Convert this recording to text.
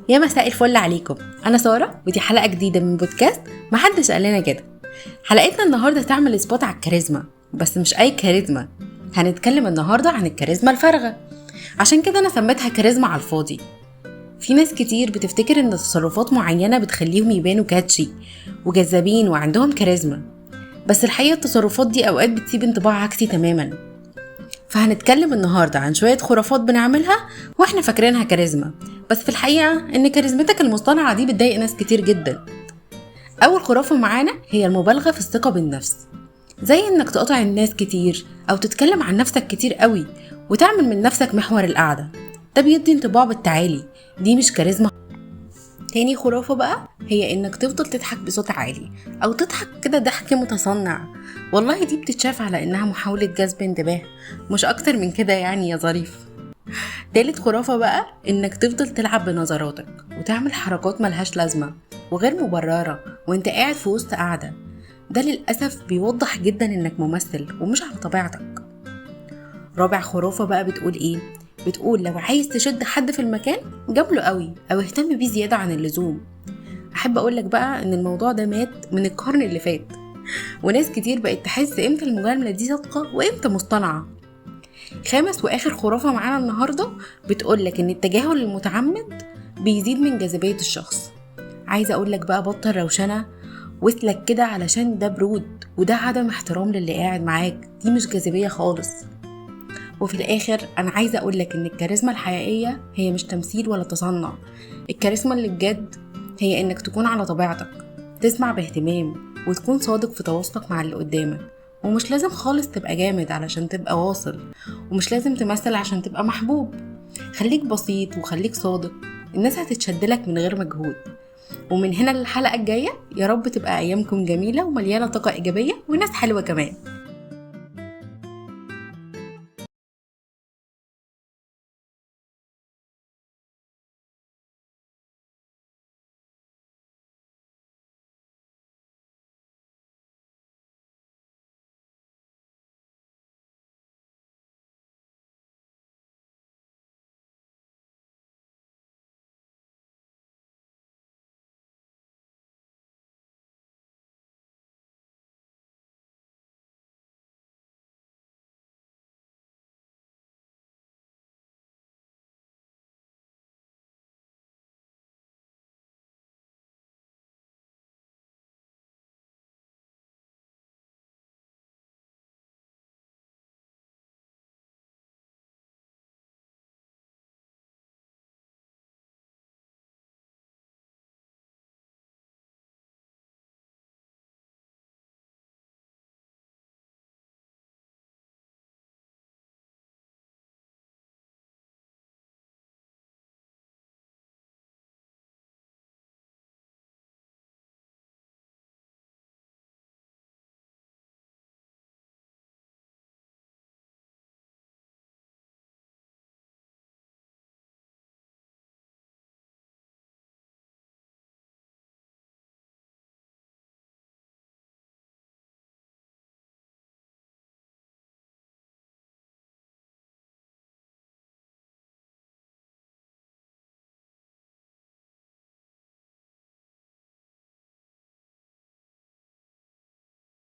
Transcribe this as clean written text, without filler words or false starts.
يا مساء الفل عليكم. انا ساره ودي حلقه جديده من بودكاست محدش قال لنا كده. حلقتنا النهارده تعمل سبوت على الكاريزما، بس مش اي كاريزما. هنتكلم النهارده عن الكاريزما الفارغه، عشان كده انا سميتها كاريزما على الفاضي. في ناس كتير بتفتكر ان تصرفات معينه بتخليهم يبانوا كاتشي وجذابين وعندهم كاريزما، بس الحقيقه التصرفات دي اوقات بتسيب انطباع عكسي تماما. فهنتكلم النهاردة عن شوية خرافات بنعملها واحنا فاكرينها كاريزما، بس في الحقيقة ان كاريزمتك المصطنعة دي بتضايق ناس كتير جدا. اول خرافة معانا هي المبالغة في الثقة بالنفس، زي انك تقاطع الناس كتير او تتكلم عن نفسك كتير قوي وتعمل من نفسك محور القعدة. ده بيدي انطباع بالتعالي، دي مش كاريزما. تاني خرافة بقى هي انك تفضل تضحك بصوت عالي او تضحك كده ضحك متصنع. والله دي بتتشاف على انها محاولة جذب انتباه، مش اكتر من كده يعني يا ظريف. تالت خرافة بقى انك تفضل تلعب بنظراتك وتعمل حركات ملهاش لازمة وغير مبررة وانت قاعد في وسط قاعدة. ده للأسف بيوضح جدا انك ممثل ومش على طبيعتك. رابع خرافة بقى بتقول ايه؟ بتقول لو عايز تشد حد في المكان جامله قوي او اهتم بيه زيادة عن اللزوم. احب اقولك بقى ان الموضوع ده مات من القرن اللي فات، وناس كتير بقت تحس امتى المجاملة دي صادقة وامتى مصطنعة. خامس واخر خرافة معانا النهاردة بتقولك ان التجاهل المتعمد بيزيد من جاذبية الشخص. عايزة اقولك بقى بطل روشنة واسلك كده، علشان ده برود وده عدم احترام للي قاعد معاك، دي مش جاذبية خالص. وفي الاخر انا عايزة اقولك ان الكاريزما الحقيقية هي مش تمثيل ولا تصنع. الكاريزما اللي بجد هي انك تكون على طبيعتك، تسمع باهتمام وتكون صادق في تواصلك مع اللي قدامك. ومش لازم خالص تبقى جامد علشان تبقى واصل، ومش لازم تمثل عشان تبقى محبوب. خليك بسيط وخليك صادق، الناس هتتشدلك من غير مجهود. ومن هنا للحلقة الجاية يا رب تبقى ايامكم جميلة ومليانة طاقة ايجابية وناس حلوة كمان.